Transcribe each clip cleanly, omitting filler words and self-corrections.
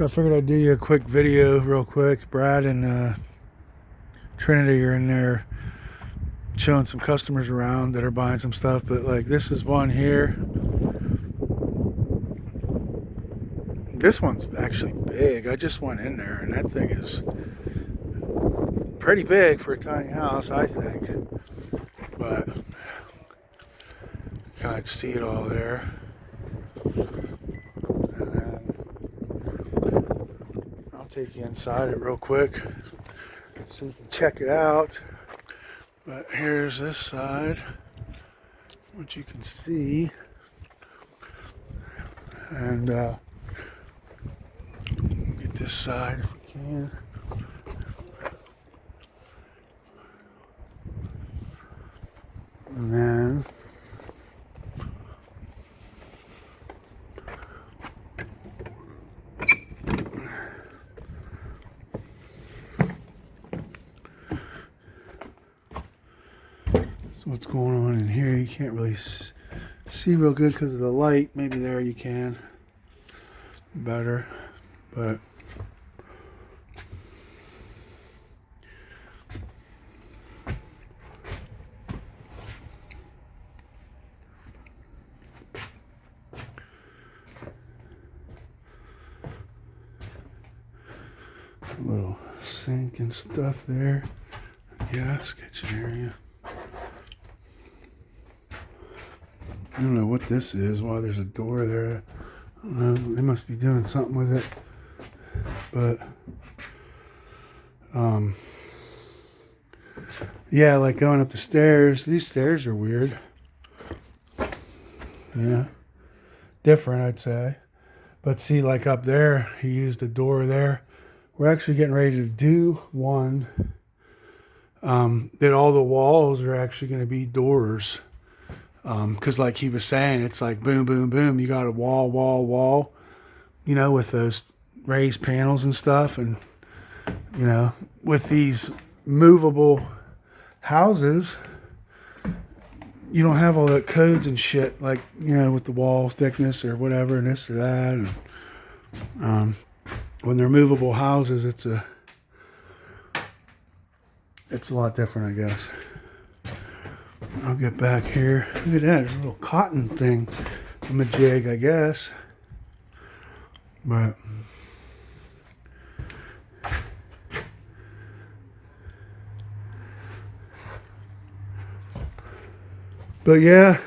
So I figured I'd do you a quick video real quick. Brad and Trinity are in there showing some customers around that are buying some stuff, but like this is one here. This one's actually big. I just went in there and that thing is pretty big for a tiny house, I think. But you can't see it all there. And then I'll take you inside it real quick so you can check it out. But here's this side, which you can see. And get this side if we can. And then so what's going on in here? You can't really see real good because of the light. Maybe there you can better, but a little sink and stuff there. Yes, kitchen area. I don't know what this is, why there's a door there. I don't know, they must be doing something with it. But yeah, like going up the stairs. These stairs are weird. Yeah. Different, I'd say. But see, like up there, he used a door there. We're actually getting ready to do one that all the walls are actually going to be doors. Because like he was saying, it's like boom, boom, boom. You got a wall, you know, with those raised panels and stuff. And, you know, with these movable houses, you don't have all that codes and shit, like, you know, with the wall thickness or whatever, and this or that. And when they're movable houses, it's a lot different, I guess. I'll get back here. Look at that. There's a little cotton thing from a jig, I guess. But yeah,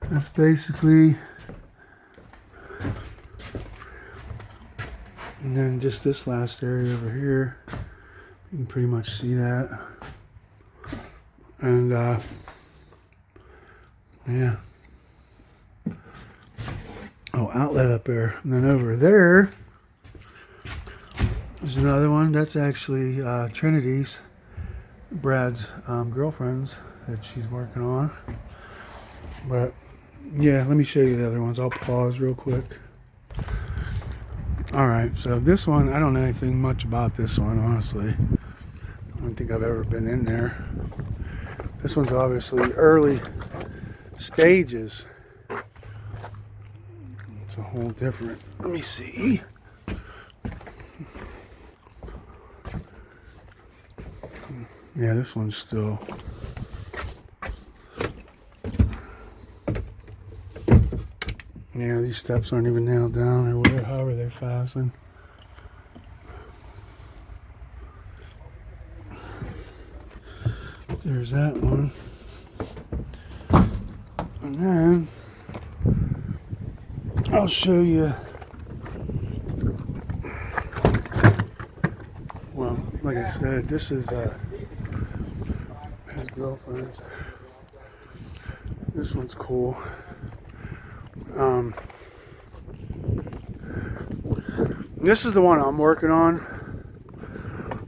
that's basically. And then just this last area over here, you can pretty much see that. And yeah. Oh, outlet up there. And then over there, there's another one. That's actually Trinity's, Brad's girlfriend's that she's working on. But yeah, let me show you the other ones. I'll pause real quick. Alright, so this one, I don't know anything much about this one, honestly. I don't think I've ever been in there. This one's obviously early stages. It's a whole different, let me see. Yeah, this one's still. Yeah, these steps aren't even nailed down or whatever, however they're fastened. There's that one. And then I'll show you. Well, like I said, this is his girlfriend's. This one's cool. This is the one I'm working on.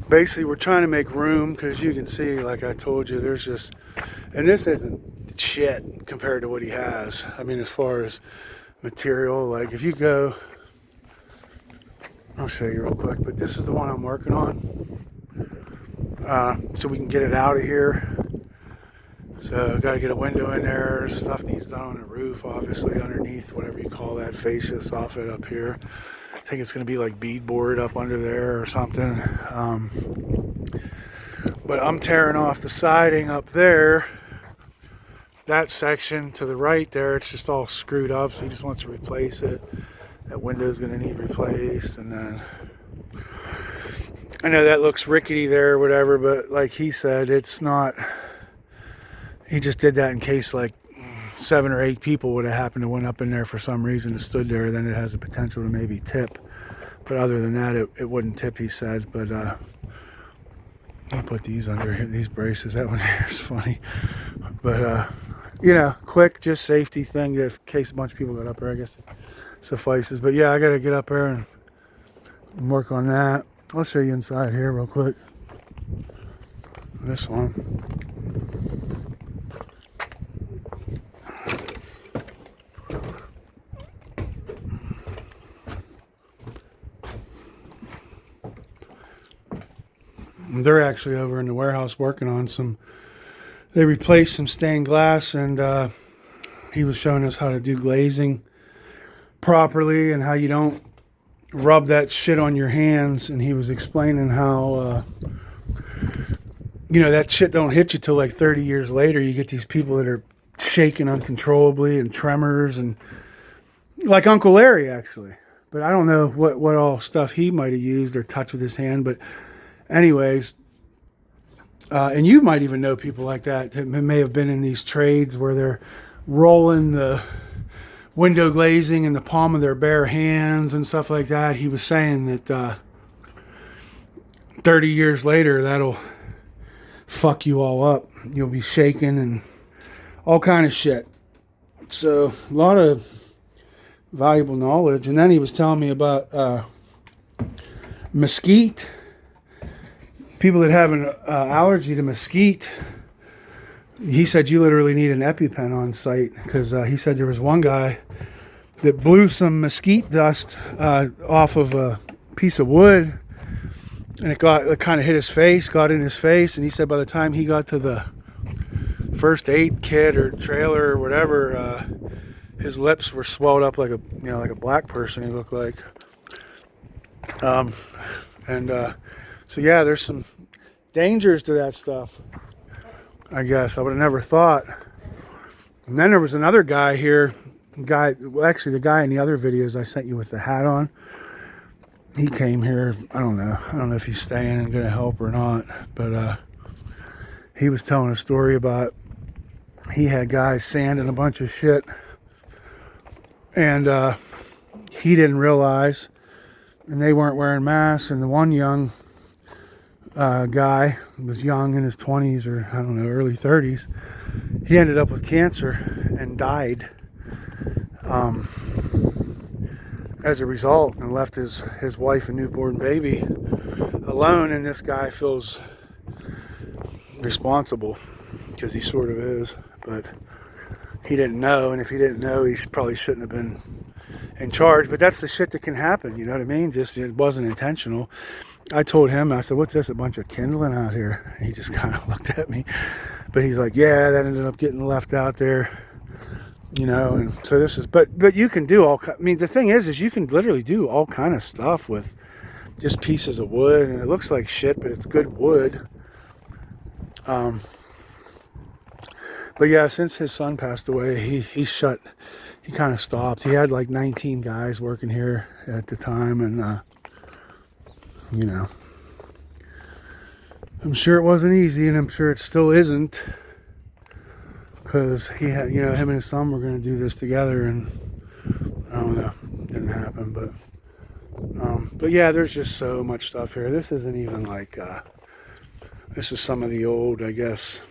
Basically, we're trying to make room because you can see, like I told you, there's just, and this isn't shit compared to what he has. I mean, as far as material, like if you go, I'll show you real quick, but this is the one I'm working on. So we can get it out of here. So got to get a window in there. Stuff needs done on the roof, obviously, underneath, whatever you call that, fascia, soffit up here. think it's going to be like beadboard up under there or something. But I'm tearing off the siding up there. That section to the right there, it's just all screwed up, so he just wants to replace it. That window's going to need replaced, and then I know that looks rickety there or whatever, but like he said, it's not. He just did that in case like 7 or 8 people would have happened to went up in there for some reason and stood there. Then it has the potential to maybe tip. But other than that, it wouldn't tip, he said. But I'll put these under here, these braces. That one here is funny. But, you know, quick, just safety thing in case a bunch of people got up there, I guess it suffices. But yeah, I got to get up there and work on that. I'll show you inside here real quick. This one. They're actually over in the warehouse working on some. They replaced some stained glass, and he was showing us how to do glazing properly and how you don't rub that shit on your hands. And he was explaining how you know, that shit don't hit you till like 30 years later. You get these people that are shaking uncontrollably and tremors, and like Uncle Larry actually. But I don't know what all stuff he might have used or touched with his hand, but anyways, and you might even know people like that may have been in these trades where they're rolling the window glazing in the palm of their bare hands and stuff like that. He was saying that 30 years later, that'll fuck you all up. You'll be shaking and all kind of shit. So a lot of valuable knowledge. And then he was telling me about mesquite. People that have an allergy to mesquite, he said you literally need an EpiPen on site, because he said there was one guy that blew some mesquite dust off of a piece of wood, and it kind of hit his face, got in his face, and he said by the time he got to the first aid kit or trailer or whatever, his lips were swelled up like a black person. He looked like, so yeah, there's some dangers to that stuff, I guess. I would have never thought. And then there was another guy here, actually the guy in the other videos I sent you with the hat on. He came here, I don't know if he's staying and going to help or not, but he was telling a story about he had guys sanding a bunch of shit, and he didn't realize, and they weren't wearing masks, and the one young guy was young, in his 20s or I don't know, early 30s. He ended up with cancer and died as a result, and left his wife and newborn baby alone. And this guy feels responsible because he sort of is, but he didn't know. And if he didn't know, he probably shouldn't have been in charge. But that's the shit that can happen, you know what I mean? Just, it wasn't intentional. I told him, I said, what's this, a bunch of kindling out here? And he just kind of looked at me. But he's like, yeah, that ended up getting left out there, you know. And so this is, but you can do I mean, the thing is you can literally do all kind of stuff with just pieces of wood. And it looks like shit, but it's good wood. But yeah, since his son passed away, he kind of stopped. He had like 19 guys working here at the time, and you know, I'm sure it wasn't easy, and I'm sure it still isn't, because he had, you know, him and his son were going to do this together, and I don't know, didn't happen. But yeah, there's just so much stuff here. This isn't even like this is some of the old, I guess,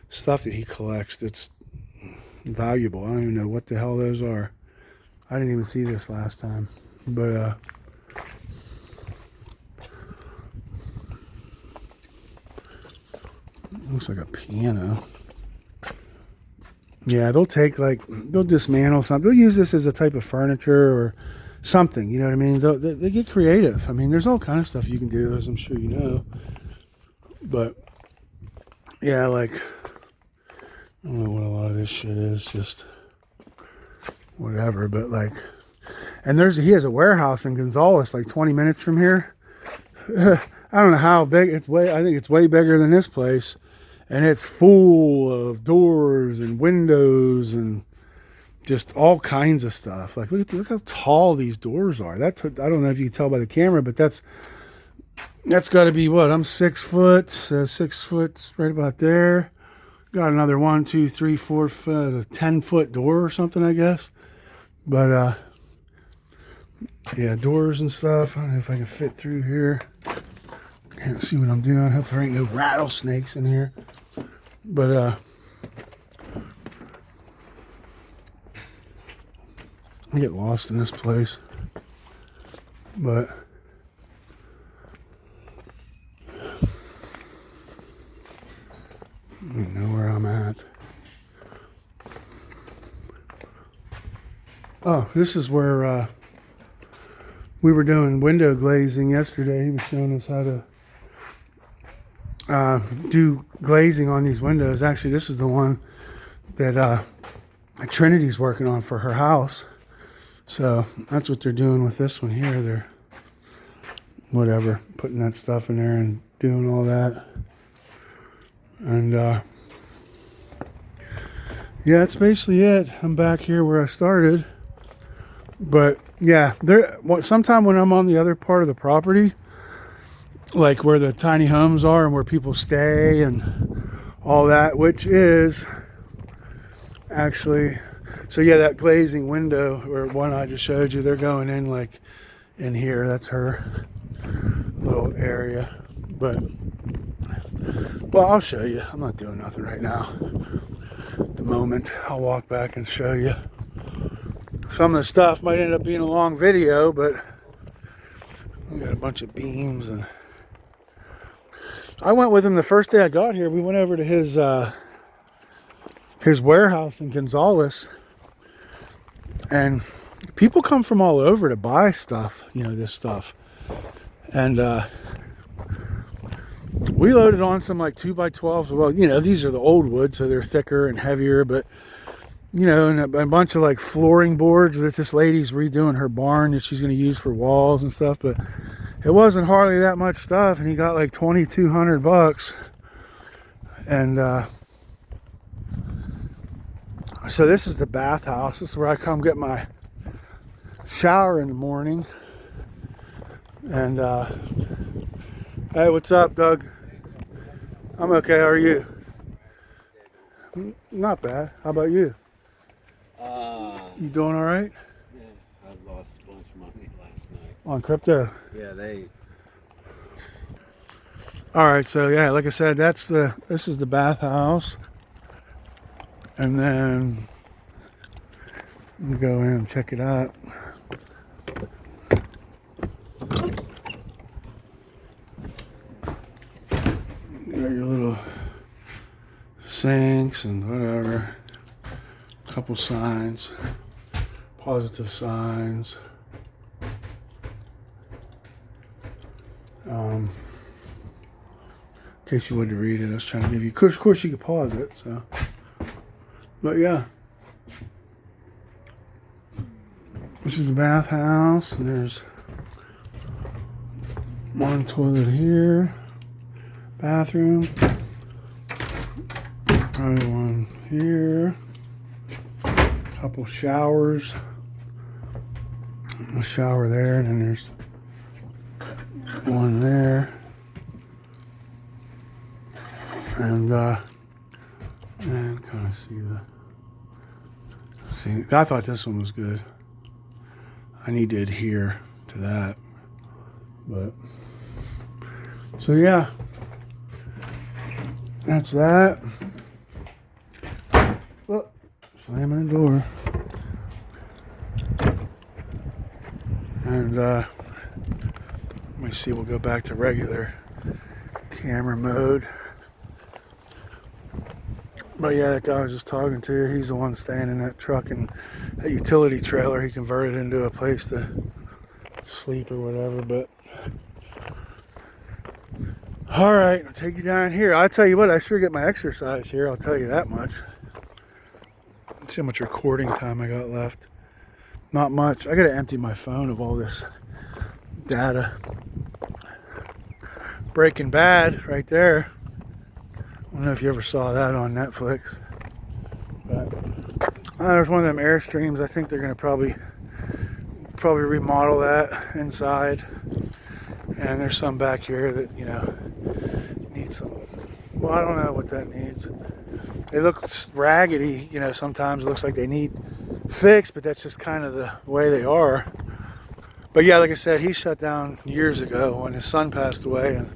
stuff that he collects that's valuable. I don't even know what the hell those are. I didn't even see this last time, but looks like a piano. Yeah, they'll dismantle something. They'll use this as a type of furniture or something, you know what I mean? They get creative. I mean, there's all kind of stuff you can do, as I'm sure you know. But yeah, like, I don't know what a lot of this shit is, just whatever. But like, And he has a warehouse in Gonzales, like 20 minutes from here. I don't know how big I think it's way bigger than this place. And it's full of doors and windows and just all kinds of stuff. Like, look how tall these doors are. I don't know if you can tell by the camera, but that's got to be what? I'm 6 foot. 6 foot right about there. Got another 1, 2, 3, 4 foot, a 10-foot door or something, I guess. But yeah, doors and stuff. I don't know if I can fit through here. Can't see what I'm doing. I hope there ain't no rattlesnakes in here. But I get lost in this place. But I know where I'm at. Oh, this is where we were doing window glazing yesterday. He was showing us how to do glazing on these windows. Actually, this is the one that Trinity's working on for her house. So that's what they're doing with this one here. They're putting that stuff in there and doing all that. And yeah, that's basically it. I'm back here where I started. But yeah, sometime when I'm on the other part of the property, like where the tiny homes are and where people stay and all that, which is actually, so yeah, that glazing window or one I just showed you, they're going in like in here. That's her little area. But well, I'll show you. I'm not doing nothing right now. At the moment, I'll walk back and show you. Some of the stuff might end up being a long video, but we got a bunch of beams. And I went with him the first day I got here. We went over to his warehouse in Gonzales, and people come from all over to buy stuff, this stuff. And we loaded on some like 2x12s. Well, these are the old wood, so they're thicker and heavier, but and a bunch of like flooring boards that this lady's redoing her barn that she's going to use for walls and stuff. But it wasn't hardly that much stuff, and he got like $2,200. And so this is the bathhouse. This is where I come get my shower in the morning. And hey, what's up, Doug? I'm okay. How are you? Not bad. How about you? You doing all right? Yeah, I lost a bunch of money last night. On crypto? Yeah, All right, so yeah, like I said, this is the bathhouse. And then we go in and check it out. You got your little sinks and whatever. Couple signs. Positive signs. In case you wanted to read it, I was trying to give you. Of course, you could pause it. So, but yeah, this is the bathhouse, and there's one toilet here, bathroom, another one here, couple showers. A shower there, and then there's one there, and kind of see. I thought this one was good. I need to adhere to that, but so yeah, that's that. Oh, slamming the door. And let me see, we'll go back to regular camera mode. But yeah, that guy I was just talking to, he's the one staying in that truck and that utility trailer. He converted it into a place to sleep or whatever. But all right, I'll take you down here. I'll tell you what, I sure get my exercise here, I'll tell you that much. Let's see how much recording time I got left. Not much. I gotta empty my phone of all this data. Breaking Bad right there. I don't know if you ever saw that on Netflix. But there's one of them Airstreams. I think they're gonna probably remodel that inside. And there's some back here that, you know, needs some. Well, I don't know what that needs. They look raggedy, you know, sometimes it looks like they need fixed, but that's just kind of the way they are. But yeah, like I said, he shut down years ago when his son passed away, and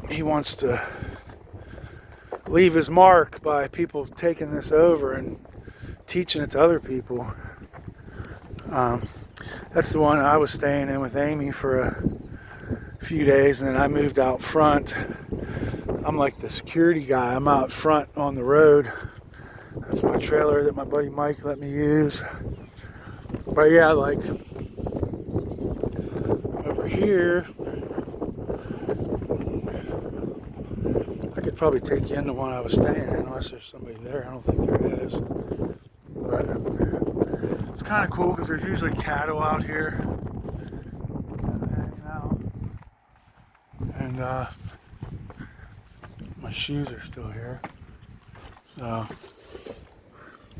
he wants to leave his mark by people taking this over and teaching it to other people. That's the one I was staying in with Amy for a few days, and then I moved out front. I'm like the security guy. I'm out front on the road. That's my trailer that my buddy Mike let me use. But yeah, like over here, I could probably take you into one I was staying in, unless there's somebody there. I don't think there is. But it's kind of cool because there's usually cattle out here. And my shoes are still here. So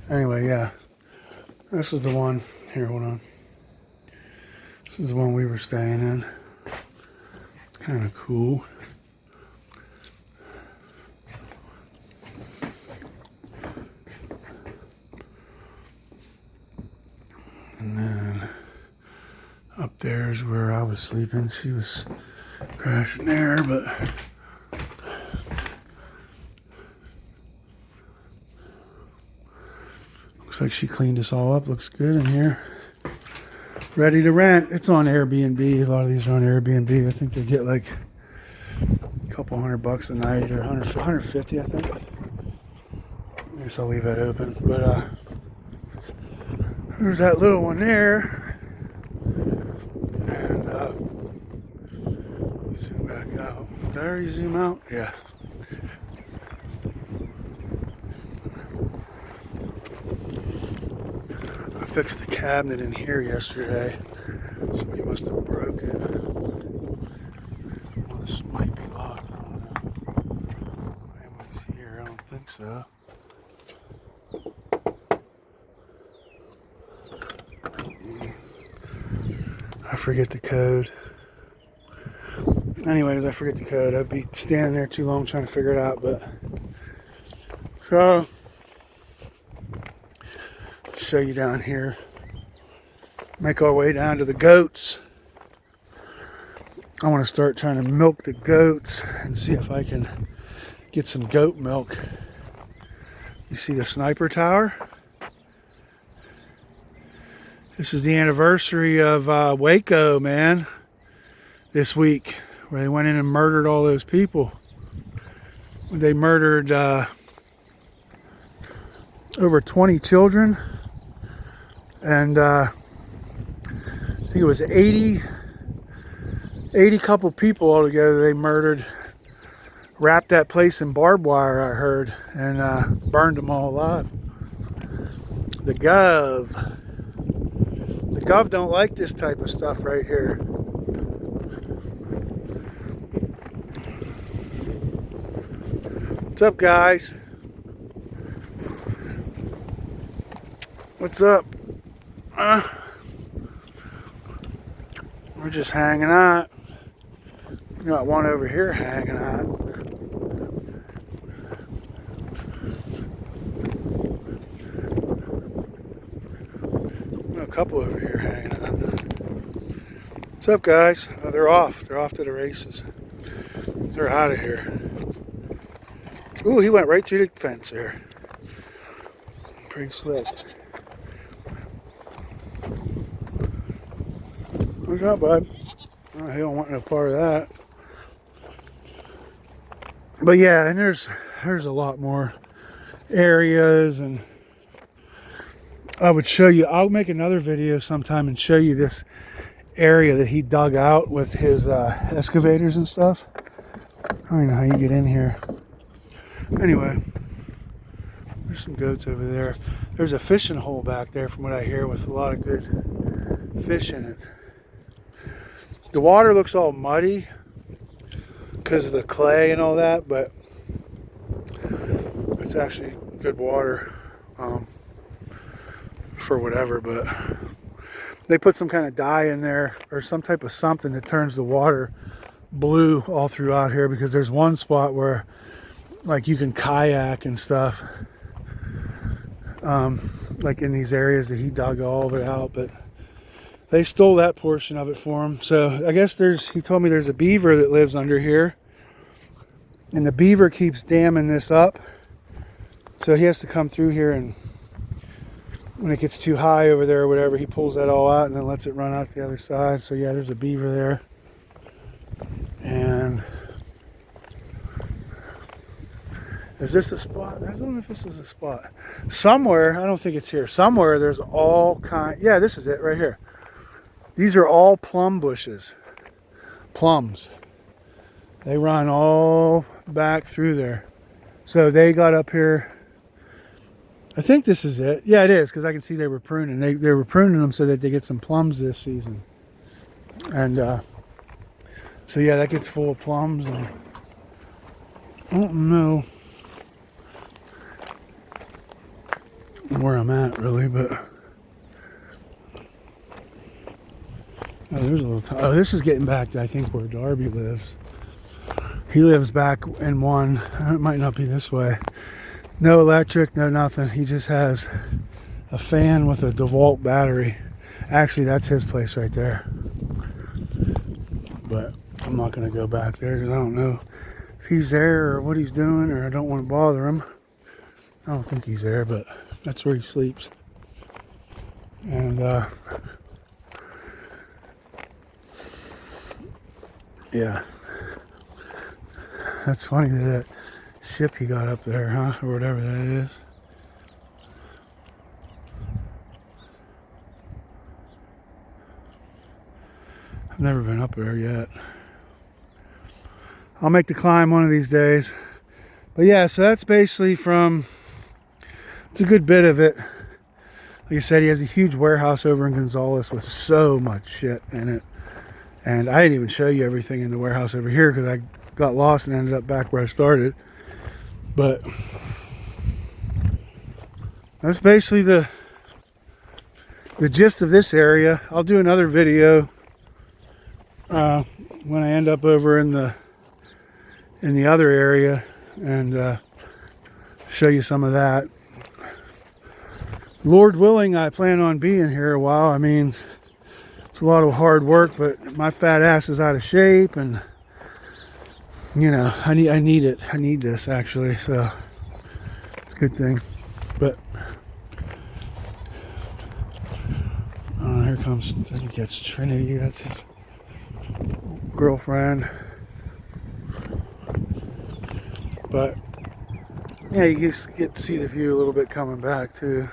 anyway, yeah. This is the one. Here, hold on. This is the one we were staying in. Kind of cool. And then up there is where I was sleeping. She was crashing there, but looks like she cleaned us all up. Looks good in here. Ready to rent. It's on Airbnb. A lot of these are on Airbnb. I think they get like a couple $100 a night, or 150, I think. I guess I'll leave that open. But there's that little one there. And zoom back out. Did I already zoom out? Yeah. I fixed the cabinet in here yesterday. Somebody must have broke it. Well, this might be locked. I don't know. Anybody's here? I don't think so. I forget the code. Anyways, I forget the code. I'd be standing there too long trying to figure it out, but so show you down here. Make our way down to the goats. I want to start trying to milk the goats and see if I can get some goat milk. You see the sniper tower? This is the anniversary of Waco, man, this week, where they went in and murdered all those people. They murdered over 20 children, and I think it was 80 couple people altogether they murdered. Wrapped that place in barbed wire, I heard, and burned them all alive. The Gov don't like this type of stuff right here. What's up, guys? What's up? We're just hanging out. Got one over here hanging out. A couple over here hanging out. What's up, guys? They're off. They're off to the races. They're out of here. Ooh, he went right through the fence there. Pretty slick. What's up, bud? Oh, he don't want no part of that. But yeah, and there's a lot more areas, and I would show you. I'll make another video sometime and show you this area that he dug out with his excavators and stuff. I don't even know how you get in here. Anyway, There's some goats over there. There's a fishing hole back there from what I hear with a lot of good fish in it. The water looks all muddy because of the clay and all that, but it's actually good water for whatever. But they put some kind of dye in there or some type of something that turns the water blue all throughout here, because there's one spot where like you can kayak and stuff, like in these areas that he dug all of it out, but they stole that portion of it for him. So I guess he told me there's a beaver that lives under here, and the beaver keeps damming this up, so he has to come through here, and when it gets too high over there or whatever, he pulls that all out and then lets it run out the other side. So yeah, there's a beaver there. And is this a spot? I don't know if this is a spot. Somewhere, I don't think it's here. Somewhere there's all kind. Yeah, this is it right here. These are all plum bushes. Plums. They run all back through there. So they got up here. I think this is it. Yeah, it is, because I can see they were pruning. They were pruning them so that they get some plums this season. And so yeah, that gets full of plums. And I don't know where I'm at really, but oh, there's a little. Oh, this is getting back to I think where Darby lives. He lives back in one. It might not be this way. No electric, no nothing. He just has a fan with a DeWalt battery. Actually, that's his place right there. But I'm not going to go back there because I don't know if he's there or what he's doing, or I don't want to bother him. I don't think he's there, but that's where he sleeps. And yeah, that's funny that ship he got up there, huh? Or whatever that is. I've never been up there yet. I'll make the climb one of these days. But yeah, so that's basically it's a good bit of it. Like I said, he has a huge warehouse over in Gonzales with so much shit in it. And I didn't even show you everything in the warehouse over here because I got lost and ended up back where I started. But that's basically the gist of this area. I'll do another video when I end up over in the other area and show you some of that. Lord willing, I plan on being here a while. I mean, it's a lot of hard work, but my fat ass is out of shape, and you know, I need it. I need this actually, so it's a good thing. But here comes, I think that's Trinity. That's his girlfriend. But yeah, you just get to see the view a little bit coming back too.